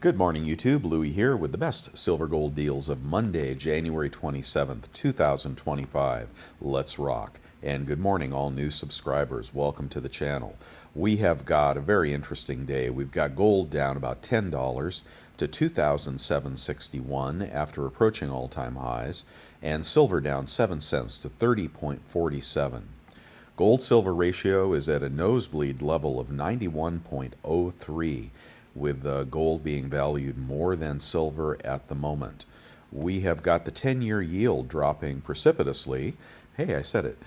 Good morning, YouTube. Louie here with the best silver gold deals of Monday, January 27th, 2025. Let's rock. And good morning, all new subscribers. Welcome to the channel. We have got a very interesting day. We've got gold down about $10 to 2,761 after approaching all-time highs, and silver down 7 cents to 30.47. Gold-silver ratio is at a nosebleed level of 91.03, with gold being valued more than silver at the moment. We have got the 10-year yield dropping precipitously. Hey, I said it.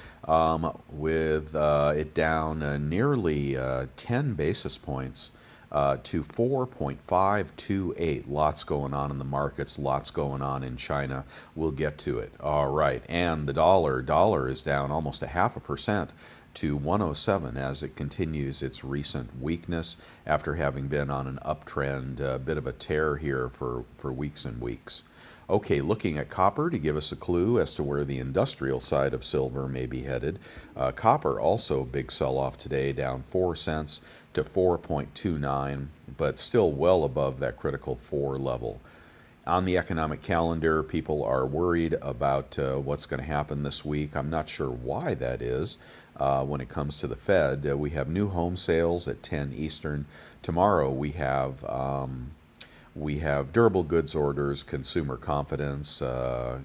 With it down nearly 10 basis points to 4.528. Lots going on in the markets, lots going on in China. We'll get to it. All right, and the dollar is down almost 0.5% to 107 as it continues its recent weakness after having been on an uptrend, a bit of a tear here for weeks and weeks. Okay, looking at copper to give us a clue as to where the industrial side of silver may be headed. Copper also a big sell-off today, down 4 cents to 4.29, but still well above that critical 4 level. On the economic calendar, people are worried about what's going to happen this week. I'm not sure why that is. When it comes to the Fed, we have new home sales at 10 Eastern. Tomorrow we have durable goods orders, consumer confidence,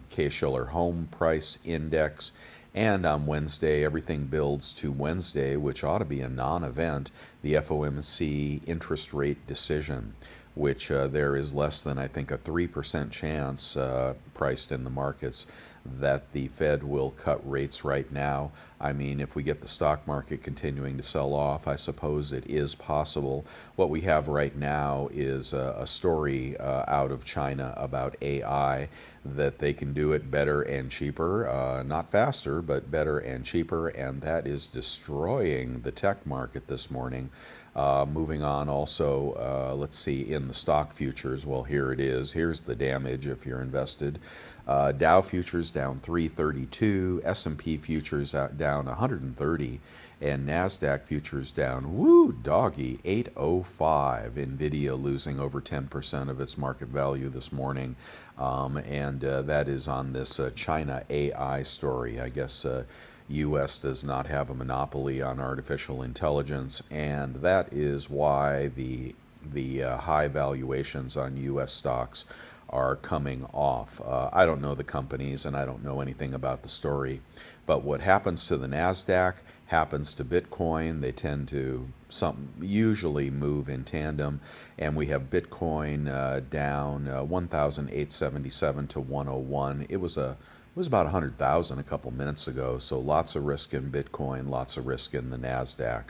Case-Shiller home price index, and on Wednesday, everything builds to Wednesday, which ought to be a non-event, the FOMC interest rate decision, which there is less than, I think, a 3% chance priced in the markets that the Fed will cut rates right now. I mean, if we get the stock market continuing to sell off, I suppose it is possible. What we have right now is a story out of China about AI, that they can do it better and cheaper, not faster, but better and cheaper, and that is destroying the tech market this morning. Moving on also, let's see, in the stock futures, well, here it is. Here's the damage if you're invested. Dow futures down 332, S&P futures down 130, and NASDAQ futures down, woo, doggy, 805. NVIDIA losing over 10% of its market value this morning, and that is on this China AI story. I guess U.S. does not have a monopoly on artificial intelligence, and that is why the high valuations on U.S. stocks are coming off. I don't know the companies and I don't know anything about the story, but what happens to the NASDAQ happens to Bitcoin. They tend to usually move in tandem, and we have Bitcoin down 1,877 to 101. It was about 100,000 a couple minutes ago, so lots of risk in Bitcoin, lots of risk in the NASDAQ.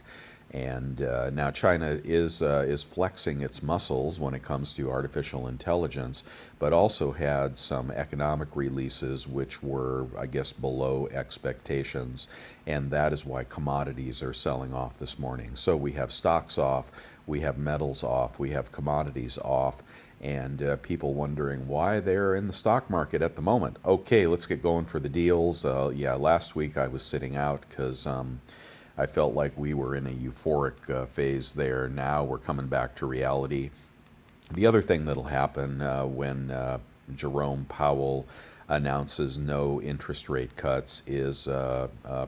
And now China is flexing its muscles when it comes to artificial intelligence, but also had some economic releases which were, I guess, below expectations, and that is why commodities are selling off this morning. So we have stocks off, we have metals off, we have commodities off, and people wondering why they're in the stock market at the moment. Okay, let's get going for the deals. Yeah, last week I was sitting out because I felt like we were in a euphoric phase there. Now we're coming back to reality. The other thing that'll happen when Jerome Powell announces no interest rate cuts is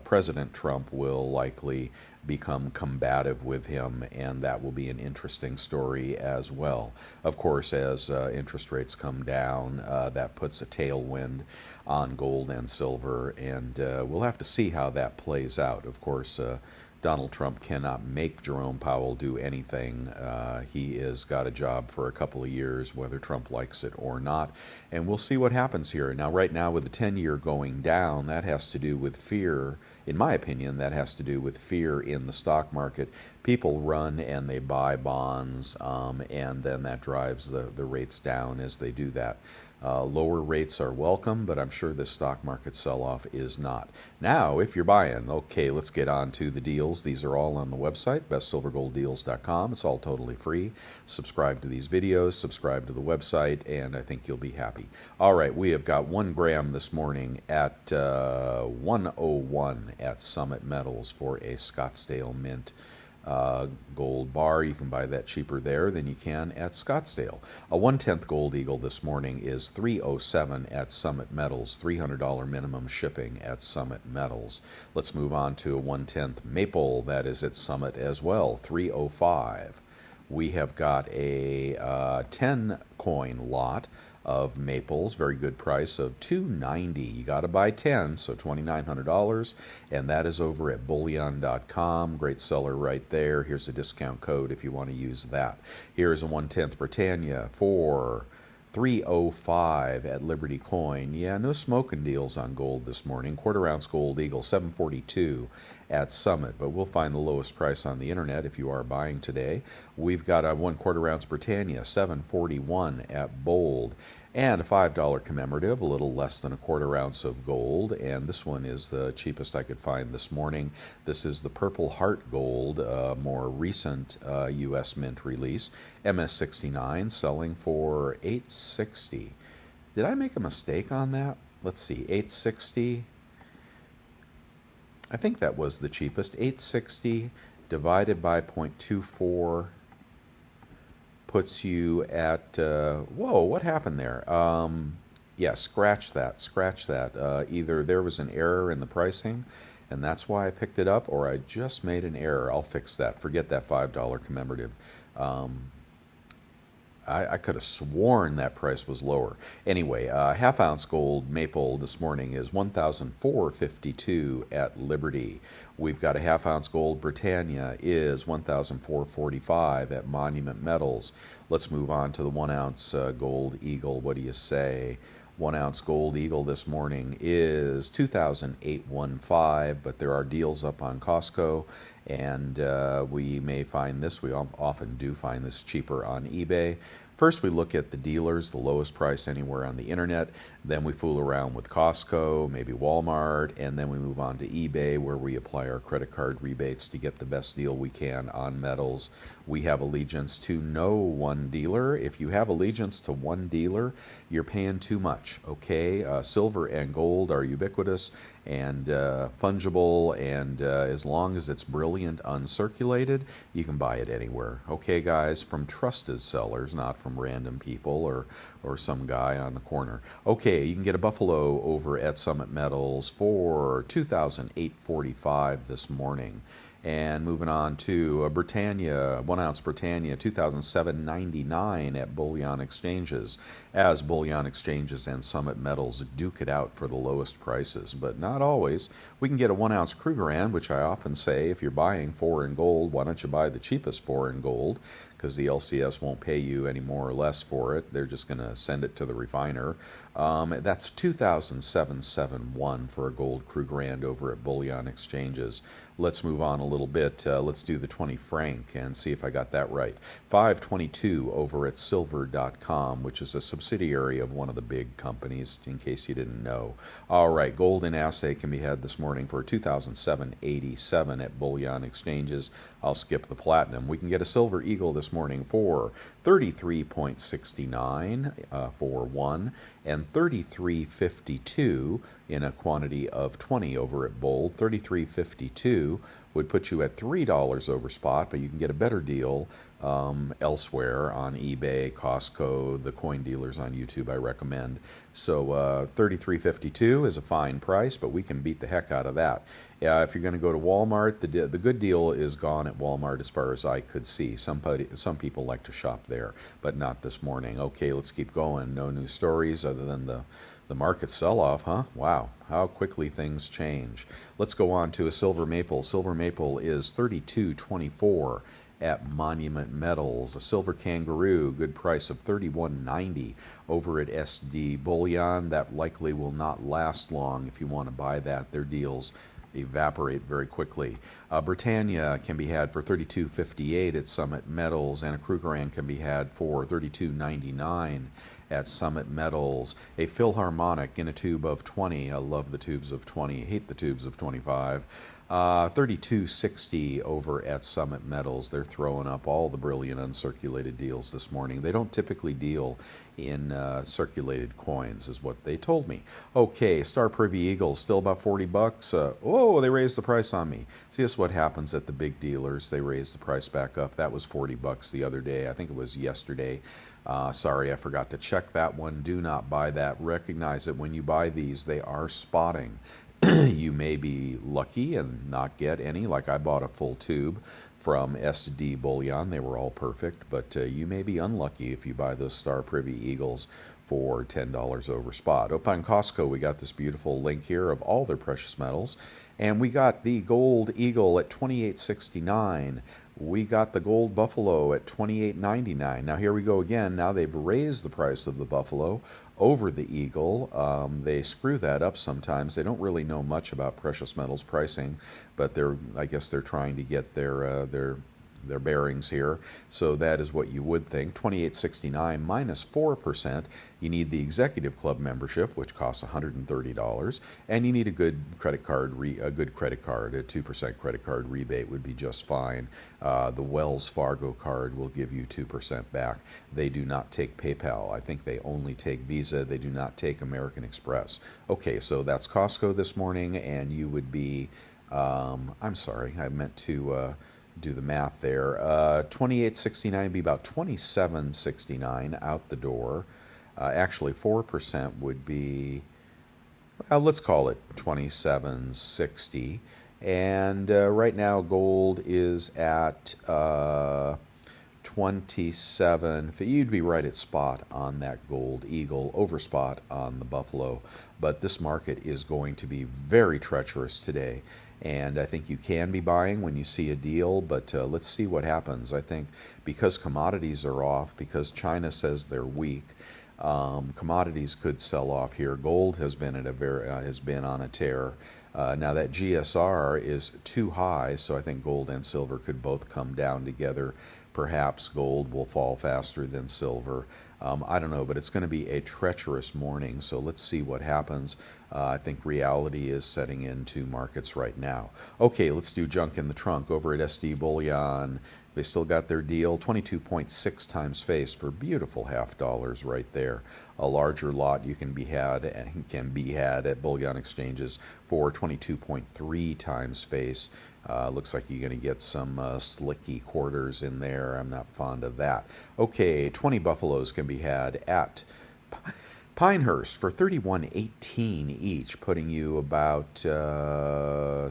President Trump will likely become combative with him, and that will be an interesting story as well. Of course, as interest rates come down, that puts a tailwind on gold and silver, and we'll have to see how that plays out. Of course, Donald Trump cannot make Jerome Powell do anything. He has got a job for a couple of years, whether Trump likes it or not, and we'll see what happens here. Now, right now, with the 10-year going down, that has to do with fear. In my opinion, that has to do with fear in the stock market. People run and they buy bonds, and then that drives the rates down as they do that. Lower rates are welcome, but I'm sure the stock market sell-off is not. Now, if you're buying, okay, let's get on to the deals. These are all on the website, bestsilvergolddeals.com. It's all totally free. Subscribe to these videos, subscribe to the website, and I think you'll be happy. All right, we have got 1 gram this morning at 101 at Summit Metals for a Scottsdale Mint gold bar. You can buy that cheaper there than you can at Scottsdale. A 1/10 Gold Eagle this morning is $307 at Summit Metals, $300 minimum shipping at Summit Metals. Let's move on to a 1/10 Maple that is at Summit as well, $305. We have got a 10 coin lot of maples, very good price of $290. You got to buy 10, so $2,900, and that is over at bullion.com. Great seller right there. Here's a discount code if you want to use that. Here's a 1/10 Britannia for $305 at Liberty Coin. Yeah, no smoking deals on gold this morning. Quarter ounce Gold Eagle, $742 at Summit, but we'll find the lowest price on the internet if you are buying today. We've got a 1/4 ounce Britannia, $741 at Bold, and a $5 commemorative, a little less than a 1/4 ounce of gold, and this one is the cheapest I could find this morning. This is the Purple Heart Gold, more recent U.S. Mint release, MS69, selling for $860. Did I make a mistake on that? Let's see, $860. I think that was the cheapest. $860 divided by 0.24 puts you at, whoa, what happened there? Yeah, scratch that. Either there was an error in the pricing, and that's why I picked it up, or I just made an error. I'll fix that. Forget that $5 commemorative. I could have sworn that price was lower. Anyway, half ounce gold maple this morning is $1,452 at Liberty. We've got a half ounce gold Britannia is $1,445 at Monument Metals. Let's move on to the 1 ounce gold Eagle. What do you say? 1 ounce gold Eagle this morning is $2,815, but there are deals up on Costco, and we may find this, we often do find this cheaper on eBay. First we look at the dealers, the lowest price anywhere on the internet, then we fool around with Costco, maybe Walmart, and then we move on to eBay where we apply our credit card rebates to get the best deal we can on metals. We have allegiance to no one dealer. If you have allegiance to one dealer, you're paying too much, okay? Silver and gold are ubiquitous and fungible, and as long as it's brilliant uncirculated, you can buy it anywhere. Okay, guys, from trusted sellers, not from random people or some guy on the corner. Okay, you can get a Buffalo over at Summit Metals for $2,845 this morning. And moving on to Britannia, 1 ounce Britannia, $2,799 at Bullion Exchanges, as Bullion Exchanges and Summit Metals duke it out for the lowest prices, but not always. We can get a 1 ounce Krugerrand, which I often say, if you're buying 4 in gold, why don't you buy the cheapest 4 in gold? Because the LCS won't pay you any more or less for it. They're just going to send it to the refiner. That's $2,771 for a gold Krugerrand over at Bullion Exchanges. Let's move on a little bit. Let's do the 20 franc and see if I got that right. $522 over at silver.com, which is a subsidiary of one of the big companies, in case you didn't know. All right, gold in assay can be had this morning for $2,787 at Bullion Exchanges. I'll skip the platinum. We can get a silver eagle this morning for $33.69 for 1, and $33.52 in a quantity of 20 over at Bold. $33.52 would put you at $3 over spot, but you can get a better deal elsewhere on eBay, Costco, the coin dealers on YouTube I recommend. So $33.52 is a fine price, but we can beat the heck out of that. If you're going to go to Walmart, the good deal is gone at Walmart as far as I could see. Some people like to shop there, but not this morning. Okay, let's keep going. No new stories other than the market sell-off, huh? Wow, how quickly things change. Let's go on to a silver maple. Silver maple is $32.24 at Monument Metals. A silver kangaroo, good price of $31.90 over at SD Bullion. That likely will not last long if you want to buy that. Their deals evaporate very quickly. Britannia can be had for $32.58 at Summit Metals, and a Krugerrand can be had for $32.99 at Summit Metals. A Philharmonic in a tube of 20. I love the tubes of 20. Hate the tubes of 25. $32.60 over at Summit Metals. They're throwing up all the brilliant uncirculated deals this morning. They don't typically deal in circulated coins, is what they told me. Okay, Star Privy Eagle still about 40 bucks. Whoa, they raised the price on me. See, this is what happens at the big dealers. They raise the price back up. That was 40 bucks the other day. I think it was yesterday. Sorry, I forgot to check that one. Do not buy that. Recognize that when you buy these, they are spotting. You may be lucky and not get any, like I bought a full tube from SD Bullion. They were all perfect, but you may be unlucky if you buy those Star Privy Eagles for $10 over spot. Up on Costco, we got this beautiful link here of all their precious metals, and we got the gold eagle at $28.69. We got the gold buffalo at $28.99. Now here we go again. Now they've raised the price of the buffalo over the eagle. They screw that up sometimes. They don't really know much about precious metals pricing, but I guess they're trying to get their bearings here. So that is what you would think. $28.69 minus 4%. You need the executive club membership, which costs $130, and you need a good credit card, a 2% credit card rebate would be just fine. The Wells Fargo card will give you 2% back. They do not take PayPal. I think they only take Visa. They do not take American Express. Okay, so that's Costco this morning, and you would be, I'm sorry, I meant to do the math there. $28.69 would be about $27.69 out the door. Actually, 4% would be, well, let's call it $27.60. And right now, gold is at 27. You'd be right at spot on that gold eagle, over spot on the buffalo. But this market is going to be very treacherous today. And I think you can be buying when you see a deal, but let's see what happens. I think because commodities are off, because China says they're weak, commodities could sell off here. Gold has been on a tear. Now that GSR is too high, so I think gold and silver could both come down together. Perhaps gold will fall faster than silver. I don't know, but it's going to be a treacherous morning, so let's see what happens. I think reality is setting into markets right now. Okay, let's do junk in the trunk over at SD Bullion. They still got their deal, 22.6 times face for beautiful $0.50 right there. A larger lot can be had at bullion exchanges for 22.3 times face. Looks like you're going to get some slicky quarters in there. I'm not fond of that. Okay, 20 buffaloes can be had at Pinehurst for $31.18 each, putting you about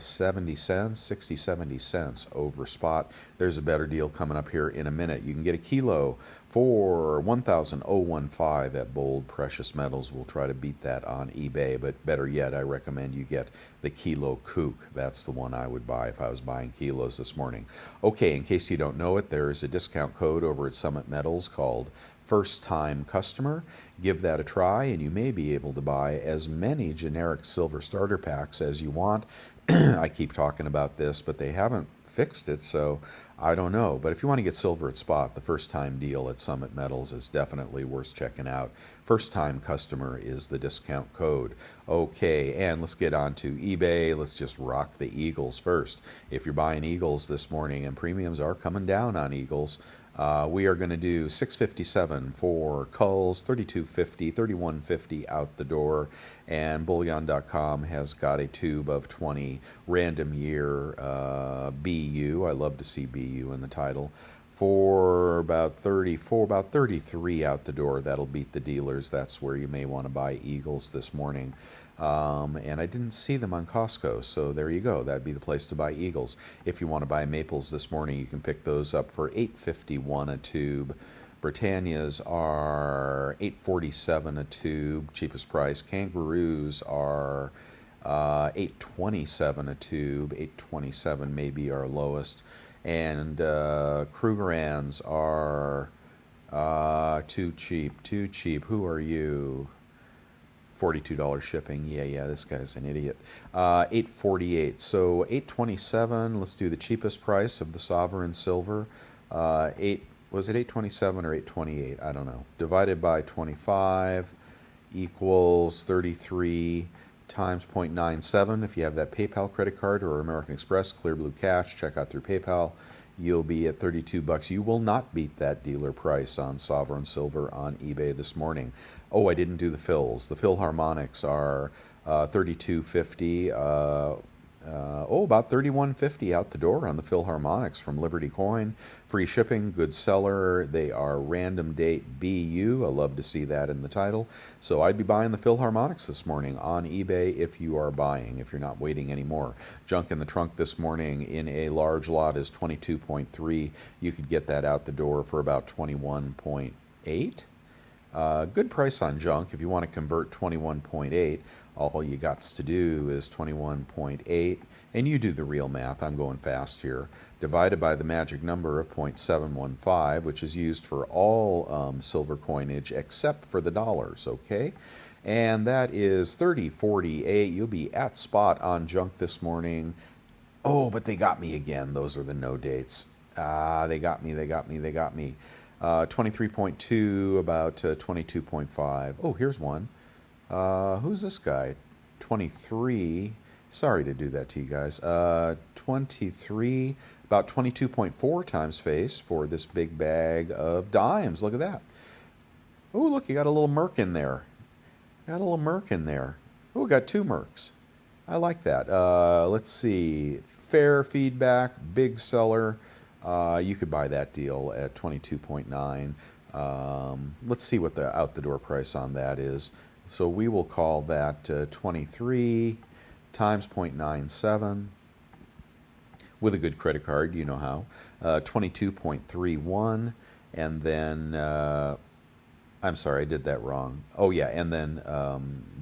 70 cents, 60, 70 cents over spot. There's a better deal coming up here in a minute. You can get a kilo for $1,015 at Bold Precious Metals. We'll try to beat that on eBay, but better yet, I recommend you get the Kilo Kook. That's the one I would buy if I was buying kilos this morning. Okay, in case you don't know it, there is a discount code over at Summit Metals called First Time Customer. Give that a try, and you may be able to buy as many generic silver starter packs as you want. I keep talking about this, but they haven't fixed it, so I don't know. But if you want to get silver at spot, the first time deal at Summit Metals is definitely worth checking out. First time customer is the discount code. Okay, and let's get on to eBay. Let's just rock the Eagles first. If you're buying Eagles this morning, and premiums are coming down on Eagles, we are going to do $6.57 for culls, $32.50, $31.50 out the door, and bullion.com has got a tube of 20 random year BU. I love to see BU in the title. For about 34, about 33 out the door. That'll beat the dealers. That's where you may want to buy Eagles this morning. And I didn't see them on Costco, so there you go. That'd be the place to buy Eagles. If you want to buy Maples this morning, you can pick those up for $8.51 a tube. Britannias are $8.47 a tube, cheapest price. Kangaroos are $8.27 a tube. $8.27 may be our lowest. And Krugerrands are too cheap. Who are you? $42 shipping. Yeah, this guy's an idiot. $8.48. So $8.27. Let's do the cheapest price of the Sovereign Silver. Was it $8.27 or $8.28? I don't know. Divided by 25 equals 33. times 0.97. If you have that PayPal credit card or American Express, Clear Blue Cash, check out through PayPal. You'll be at 32 bucks. You will not beat that dealer price on sovereign silver on eBay this morning. Oh, I didn't do the fills. The Philharmonics are 32.50. About 31.50 out the door on the Philharmonics from Liberty Coin. Free shipping, good seller. They are random date BU. I love to see that in the title. So I'd be buying the Philharmonics this morning on eBay if you are buying, if you're not waiting anymore. Junk in the trunk this morning in a large lot is 22.3. You could get that out the door for about 21.8. Good price on junk. If you want to convert 21.8, all you got to do is 21.8, and you do the real math. I'm going fast here. Divided by the magic number of 0.715, which is used for all silver coinage except for the dollars, okay? And that is 30.48. You'll be at spot on junk this morning. Oh, but they got me again. Those are the no dates. They got me. 23.2, about 22.5. Oh, here's one. Who's this guy? 23. Sorry to do that to you guys. 23, about 22.4 times face for this big bag of dimes. Look at that. Oh, look, you got a little merc in there. Oh, got two mercs. I like that. Let's see. Fair feedback, big seller. You could buy that deal at 22.9. Let's see what the out-the-door price on that is. So we will call that 23 times 0.97 with a good credit card, you know how. 22.31, and then, I'm sorry, I did that wrong. Oh yeah, and then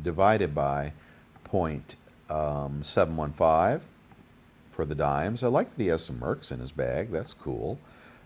divided by 0.715 for the dimes. I like that he has some mercs in his bag. That's cool.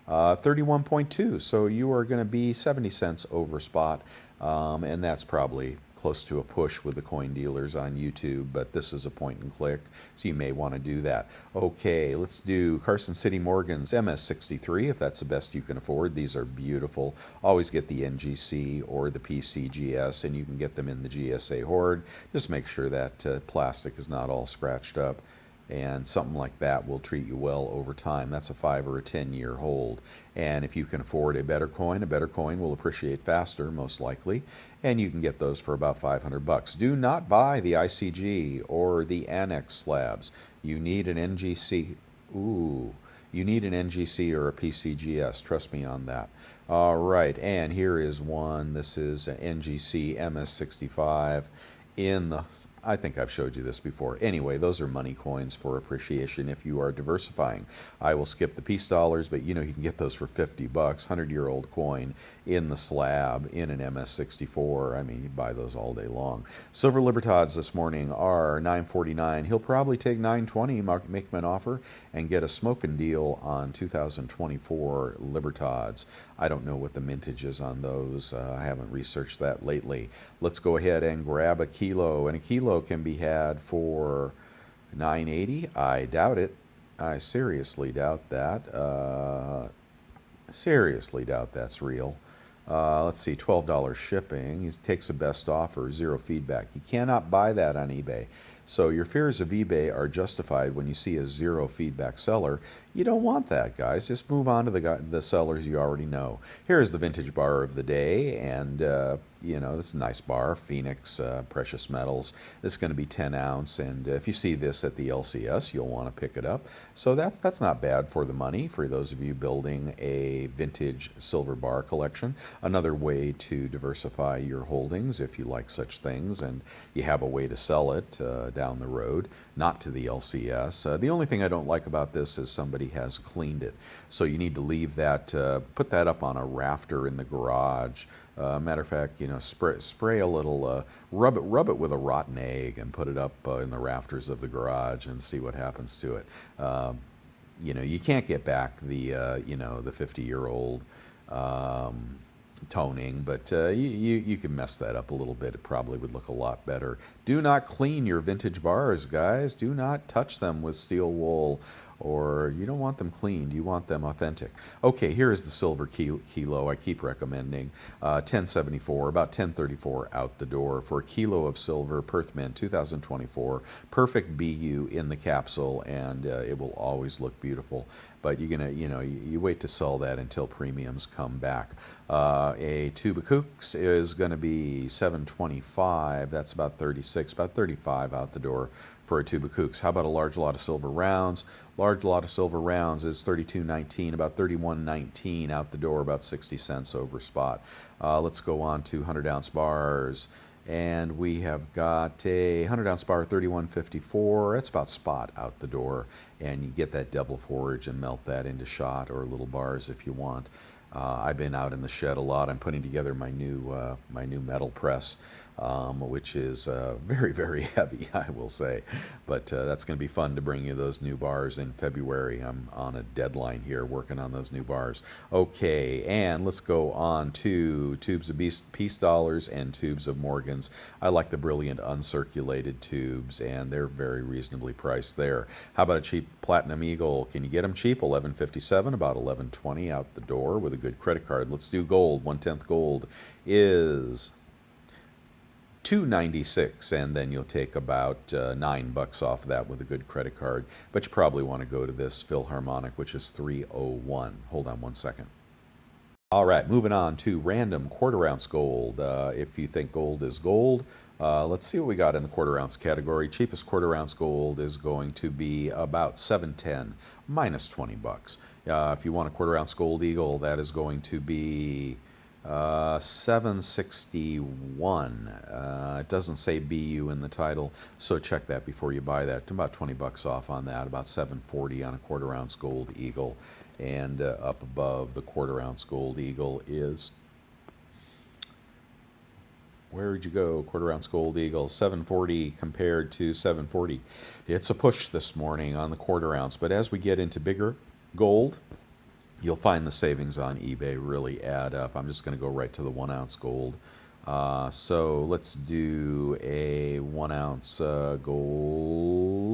31.2. So you are going to be 70 cents over spot. And that's probably close to a push with the coin dealers on YouTube, but this is a point and click, so you may want to do that. Okay, let's do Carson City Morgan's MS63, if that's the best you can afford. These are beautiful. Always get the NGC or the PCGS, and you can get them in the GSA Horde. Just make sure that plastic is not all scratched up. And something like that will treat you well over time. That's a 5 or a 10-year hold. And if you can afford a better coin will appreciate faster, most likely. And you can get those for about 500 bucks. Do not buy the ICG or the Annex slabs. You need an NGC. You need an NGC or a PCGS. Trust me on that. All right, and here is one. This is an NGC MS65 in the, I think I've showed you this before. Anyway, those are money coins for appreciation if you are diversifying. I will skip the peace dollars, but you know you can get those for 50 bucks, 100-year-old coin in the slab in an MS64. I mean, you buy those all day long. Silver Libertads this morning are $9.49. He'll probably take $9.20, make him an offer, and get a smoking deal on 2024 Libertads. I don't know what the mintage is on those. I haven't researched that lately. Let's go ahead and grab a kilo, and a kilo can be had for $9.80. I doubt it. I seriously doubt that. Seriously doubt that's real. Let's see, $12 shipping. He takes the best offer, zero feedback. You cannot buy that on eBay. So your fears of eBay are justified when you see a zero feedback seller. You don't want that, guys. Just move on to the sellers you already know. Here's the vintage bar of the day, and you know, this is a nice bar, Phoenix Precious Metals. This is going to be 10 ounce, and if you see this at the LCS, you'll want to pick it up. So that's not bad for the money for those of you building a vintage silver bar collection. Another way to diversify your holdings if you like such things and you have a way to sell it down the road, not to the LCS. The only thing I don't like about this is somebody has cleaned it. So you need to leave that, put that up on a rafter in the garage. Matter of fact, you know, spray a little, rub it with a rotten egg and put it up in the rafters of the garage and see what happens to it. You know, you can't get back the, you know, the 50-year-old toning, but you can mess that up a little bit. It probably would look a lot better. Do not clean your vintage bars, guys. Do not touch them with steel wool or you don't want them cleaned, you want them authentic. Okay, here is the silver kilo I keep recommending. 1074, about 1034 out the door for a kilo of silver, Perth Mint 2024. Perfect BU in the capsule, and it will always look beautiful. But you're gonna, you wait to sell that until premiums come back. A tube of kooks is going to be 725. That's about 36, about 35 out the door for a tube of kooks. How about a large lot of silver rounds? Large lot of silver rounds is 32.19, about 31.19 out the door, about 60 cents over spot. Let's go on to 100-ounce bars. And we have got a 100-ounce bar, 31.54. That's about spot out the door. And you get that devil forage and melt that into shot or little bars if you want. I've been out in the shed a lot. I'm putting together my new metal press, which is very, very heavy, I will say. But that's going to be fun to bring you those new bars in February. I'm on a deadline here working on those new bars. Okay, and let's go on to tubes of peace dollars and tubes of Morgans. I like the brilliant uncirculated tubes, and they're very reasonably priced there. How about a cheap Platinum Eagle? Can you get them cheap? $11.57, about $11.20 out the door with a good credit card. Let's do gold. 1/10 gold is $2.96, and then you'll take about $9 off of that with a good credit card. But you probably want to go to this Philharmonic, which is $3.01. Hold on one second. All right, moving on to random quarter-ounce gold. If you think gold is gold, let's see what we got in the quarter-ounce category. Cheapest quarter-ounce gold is going to be about $7.10, minus $20. If you want a quarter-ounce gold eagle, that is going to be $7.61. It doesn't say BU in the title, so check that before you buy that. About $20 off on that, about $7.40 on a quarter-ounce gold eagle. And up above the quarter-ounce gold eagle is, where'd you go? Quarter-ounce gold eagle, $7.40 compared to $7.40. It's a push this morning on the quarter-ounce, but as we get into bigger gold, you'll find the savings on eBay really add up. I'm just going to go right to the 1-ounce gold. So let's do a 1-ounce gold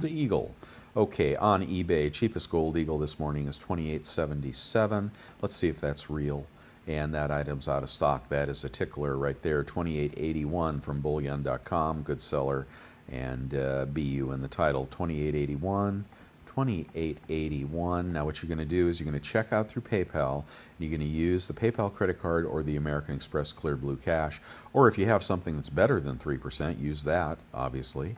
eagle. Okay, on eBay, cheapest gold eagle this morning is $28.77. Let's see if that's real. And that item's out of stock. That is a tickler right there, $28.81 from bullion.com, good seller, and BU in the title, $28.81. $28.81. Now what you're going to do is you're going to check out through PayPal. You're going to use the PayPal credit card or the American Express Clear Blue Cash. Or if you have something that's better than 3%, use that, obviously.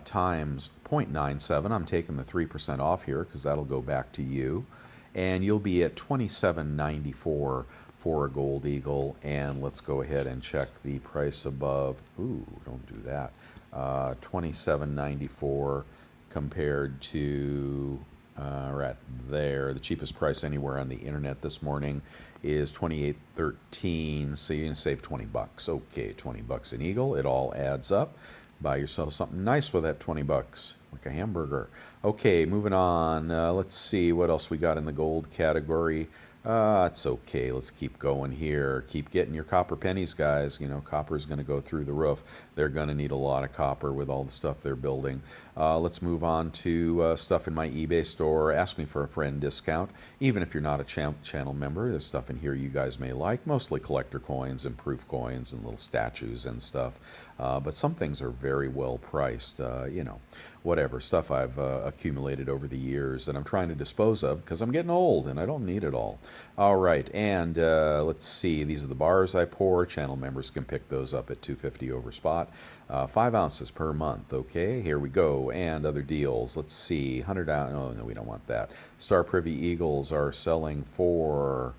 Times 0.97. I'm taking the 3% off here because that'll go back to you. And you'll be at $27.94 for a gold eagle. And let's go ahead and check the price above. Ooh, don't do that. $27.94 compared to right there. The cheapest price anywhere on the internet this morning is $28.13. So you're gonna save $20. Okay, $20 an eagle. It all adds up. Buy yourself something nice with that $20, like a hamburger. Okay, moving on. Let's see what else we got in the gold category. It's okay. Let's keep going here. Keep getting your copper pennies, guys. You know, copper is going to go through the roof. They're going to need a lot of copper with all the stuff they're building. Let's move on to stuff in my eBay store. Ask me for a friend discount. Even if you're not a channel member, there's stuff in here you guys may like. Mostly collector coins and proof coins and little statues and stuff. But some things are very well priced. You know, whatever. Stuff I've accumulated over the years that I'm trying to dispose of because I'm getting old and I don't need it all. All right, and let's see. These are the bars I pour. Channel members can pick those up at $2.50 over spot. 5 ounces per month. Okay, here we go. And other deals. Let's see. 100 ounce. Oh, no, we don't want that. Star Privy Eagles are selling for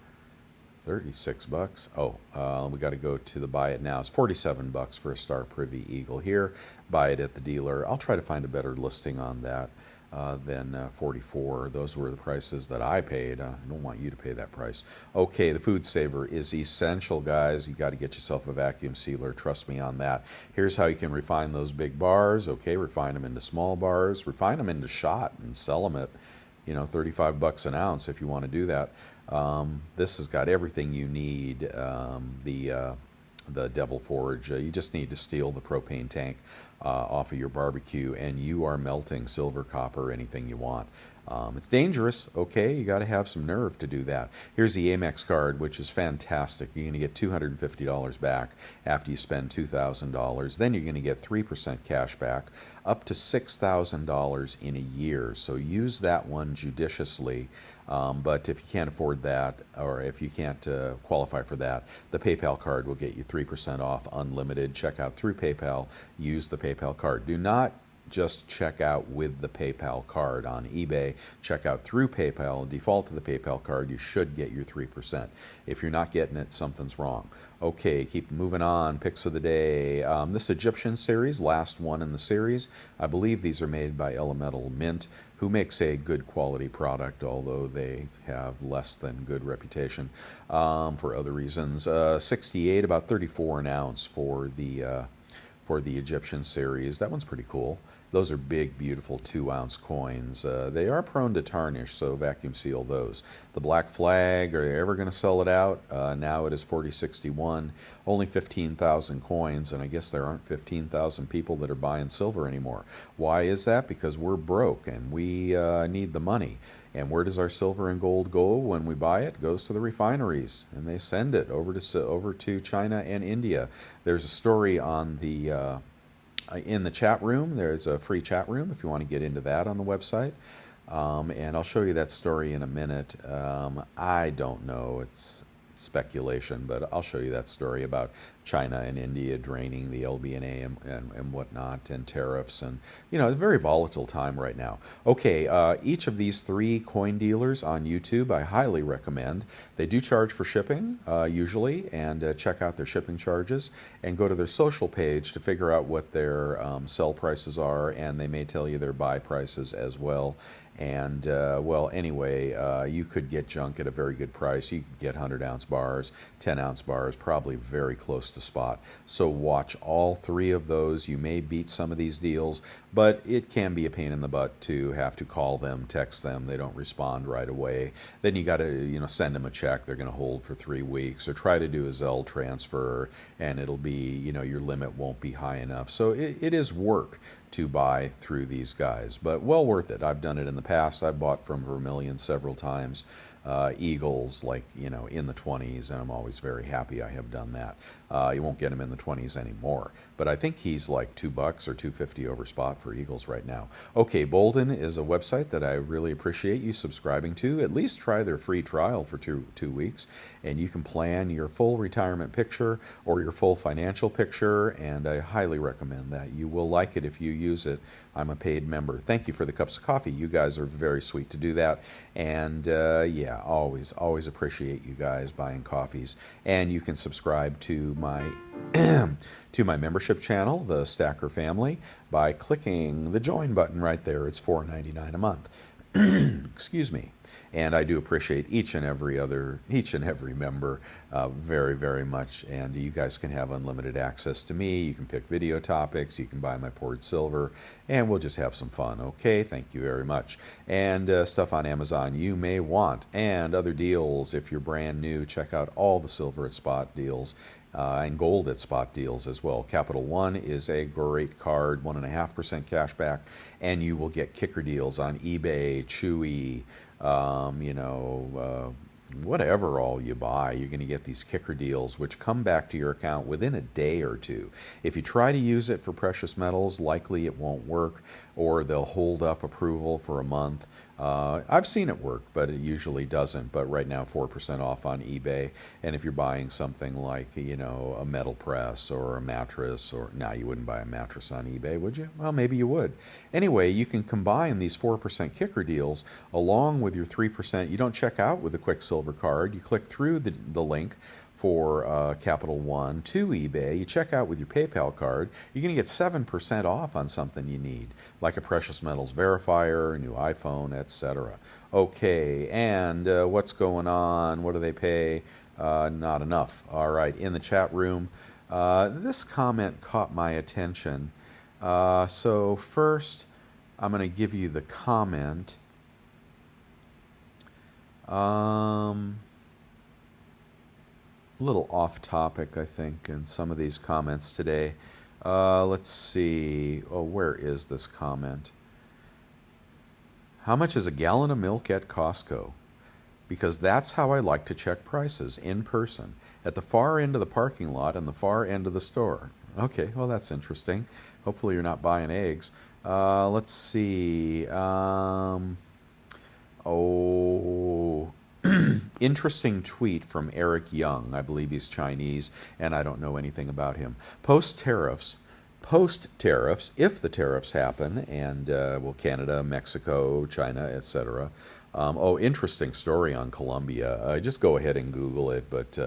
$36. Oh, we got to go to the buy it now. It's $47 for a Star Privy Eagle here. Buy it at the dealer. I'll try to find a better listing on that than 44. Those were the prices that I paid. I don't want you to pay that price. Okay, the food saver is essential, guys. You got to get yourself a vacuum sealer. Trust me on that. Here's how you can refine those big bars. Okay, refine them into small bars. Refine them into shot and sell them at, you know, $35 an ounce if you want to do that. This has got everything you need. The Devil Forge. You just need to steal the propane tank off of your barbecue, and you are melting silver, copper, anything you want. It's dangerous, okay? You got to have some nerve to do that. Here's the Amex card, which is fantastic. You're going to get $250 back after you spend $2,000. Then you're going to get 3% cash back, up to $6,000 in a year. So use that one judiciously. But if you can't afford that, or if you can't qualify for that, the PayPal card will get you 3% off unlimited. Check out through PayPal. Use the PayPal card. Do not just check out with the PayPal card on eBay. Check out through PayPal. Default to the PayPal card. You should get your 3%. If you're not getting it, something's wrong. Okay, keep moving on. Picks of the day. This Egyptian series, last one in the series. I believe these are made by Elemental Mint, who makes a good quality product, although they have less than good reputation for other reasons. 68, about 34 an ounce for the Egyptian series. That one's pretty cool. Those are big, beautiful 2-ounce coins. They are prone to tarnish, so vacuum seal those. The Black Flag, are they ever going to sell it out? Now it is 4061, only 15,000 coins, and I guess there aren't 15,000 people that are buying silver anymore. Why is that? Because we're broke and we need the money. And where does our silver and gold go when we buy it? It goes to the refineries, and they send it over to China and India. There's a story on the in the chat room. There's a free chat room if you want to get into that on the website. And I'll show you that story in a minute. I don't know. It's speculation, but I'll show you that story about China and India draining the LBNA and whatnot, and tariffs, and it's a very volatile time right now. Okay, each of these 3 coin dealers on YouTube I highly recommend. They do charge for shipping usually, and check out their shipping charges and go to their social page to figure out what their sell prices are, and they may tell you their buy prices as well. And well, anyway, you could get junk at a very good price. You could get 100-ounce bars, 10-ounce bars, probably very close to spot. So watch all 3 of those. You may beat some of these deals, but it can be a pain in the butt to have to call them, text them. They don't respond right away. Then you got to send them a check. They're going to hold for 3 weeks, or try to do a Zelle transfer, and it'll be your limit won't be high enough. So it is work to buy through these guys, but well worth it. I've done it in the past. I've bought from Vermilion several times. Eagles, like, in the 20s, and I'm always very happy I have done that. You won't get him in the 20s anymore, but I think he's like $2 or $2.50 over spot for Eagles right now. Okay, Bolden is a website that I really appreciate you subscribing to. At least try their free trial for two weeks, and you can plan your full retirement picture or your full financial picture, and I highly recommend that. You will like it if you use it. I'm a paid member. Thank you for the cups of coffee. You guys are very sweet to do that, and yeah, always appreciate you guys buying coffees. And you can subscribe to my to my membership channel, the Stacker Family, by clicking the join button right there. It's $4.99 a month. Excuse me. And I do appreciate each and every member very, very much. And you guys can have unlimited access to me. You can pick video topics. You can buy my poured silver, and we'll just have some fun. Okay, thank you very much. And stuff on Amazon you may want, and other deals. If you're brand new, check out all the silver at spot deals. And gold at spot deals as well. Capital One is a great card, 1.5% cash back, and you will get kicker deals on eBay, Chewy, whatever all you buy. You're going to get these kicker deals which come back to your account within a day or two. If you try to use it for precious metals, likely it won't work, or they'll hold up approval for a month. I've seen it work, but it usually doesn't. But right now, 4% off on eBay. And if you're buying something like, a metal press or a mattress, or now you wouldn't buy a mattress on eBay, would you? Well, maybe you would. Anyway, you can combine these 4% kicker deals along with your 3%. You don't check out with a Quicksilver card. You click through the link for Capital One to eBay. You check out with your PayPal card. You're going to get 7% off on something you need, like a precious metals verifier, a new iPhone, etc. Okay, and what's going on? What do they pay? Not enough. All right, in the chat room, this comment caught my attention. So first, I'm going to give you the comment. A little off topic, I think, in some of these comments today. Let's see. Oh, where is this comment? How much is a gallon of milk at Costco? Because that's how I like to check prices, in person, at the far end of the parking lot and the far end of the store. Okay, well, that's interesting. Hopefully you're not buying eggs. Let's see. Oh, interesting tweet from Eric Young. I believe he's Chinese, and I don't know anything about him. Post tariffs, if the tariffs happen, and well, Canada, Mexico, China, etc. Interesting story on Colombia. Just go ahead and Google it. But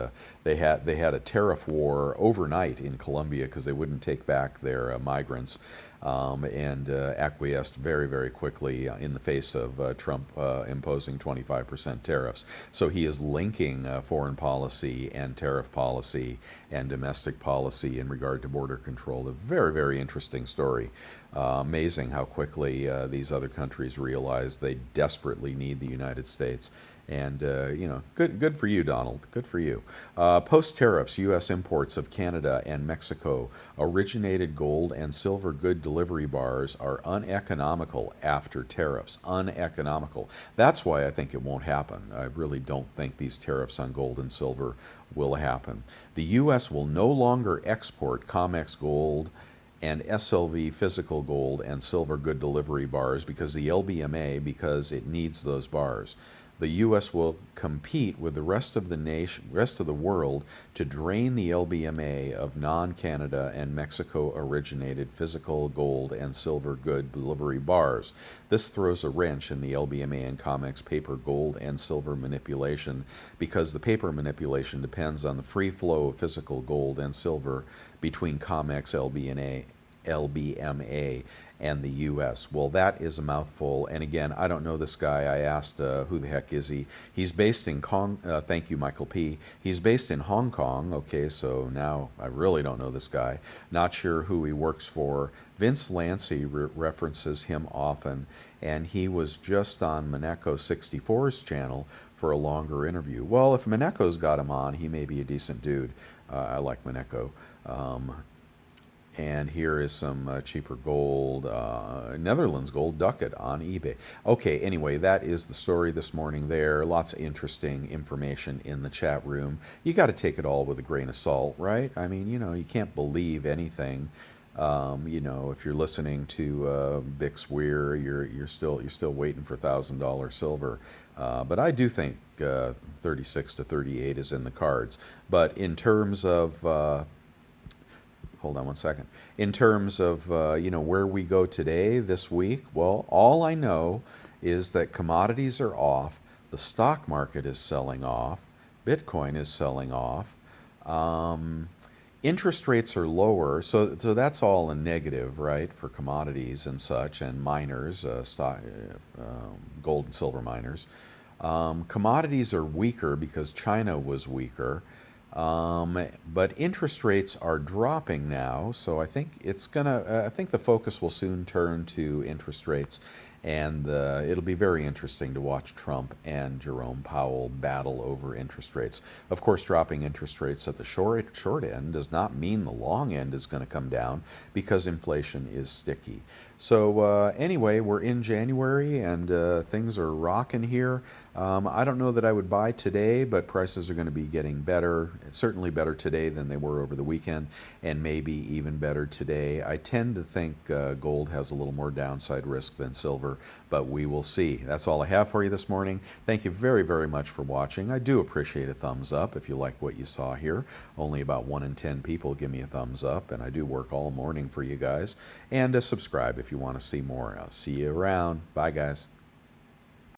they had a tariff war overnight in Colombia because they wouldn't take back their migrants, and acquiesced very, very quickly in the face of Trump imposing 25% tariffs. So he is linking foreign policy and tariff policy and domestic policy in regard to border control. A very, very interesting story. Amazing how quickly these other countries realize they desperately need the United States. And, good for you, Donald. Good for you. Post tariffs, U.S. imports of Canada and Mexico originated gold and silver good delivery bars are uneconomical after tariffs. Uneconomical. That's why I think it won't happen. I really don't think these tariffs on gold and silver will happen. The U.S. will no longer export COMEX gold and SLV physical gold and silver good delivery bars because the LBMA, because it needs those bars. The U.S. will compete with the rest of the world to drain the LBMA of non-Canada and Mexico-originated physical gold and silver good delivery bars. This throws a wrench in the LBMA and COMEX paper gold and silver manipulation because the paper manipulation depends on the free flow of physical gold and silver between COMEX, LBMA, and the U.S. Well, that is a mouthful. And again, I don't know this guy. I asked, who the heck is he? He's based in thank you, Michael P. He's based in Hong Kong. Okay, so now I really don't know this guy. Not sure who he works for. Vince Lancy references him often, and he was just on Mineko 64's channel for a longer interview. Well, if Mineko's got him on, he may be a decent dude. I like Mineko. And here is some cheaper gold, Netherlands gold ducat on eBay. Okay, anyway, that is the story this morning there. Lots of interesting information in the chat room. You got to take it all with a grain of salt, right? I mean, you can't believe anything. If you're listening to Bix Weir, you're still waiting for $1,000 silver. But I do think 36 to 38 is in the cards. But in terms of hold on one second. In terms of, where we go today, this week, well, all I know is that commodities are off, the stock market is selling off, Bitcoin is selling off, interest rates are lower, so that's all a negative, right, for commodities and such, and miners, gold and silver miners. Commodities are weaker because China was weaker. But interest rates are dropping now, so I think I think the focus will soon turn to interest rates, and it'll be very interesting to watch Trump and Jerome Powell battle over interest rates. Of course, dropping interest rates at the short end does not mean the long end is going to come down because inflation is sticky. So anyway, we're in January and things are rocking here. I don't know that I would buy today, but prices are going to be getting better. It's certainly better today than they were over the weekend, and maybe even better today. I tend to think gold has a little more downside risk than silver, but we will see. That's all I have for you this morning. Thank you very, very much for watching. I do appreciate a thumbs up if you like what you saw here. Only about 1 in 10 people give me a thumbs up, and I do work all morning for you guys. And subscribe if you want to see more. I'll see you around. Bye, guys.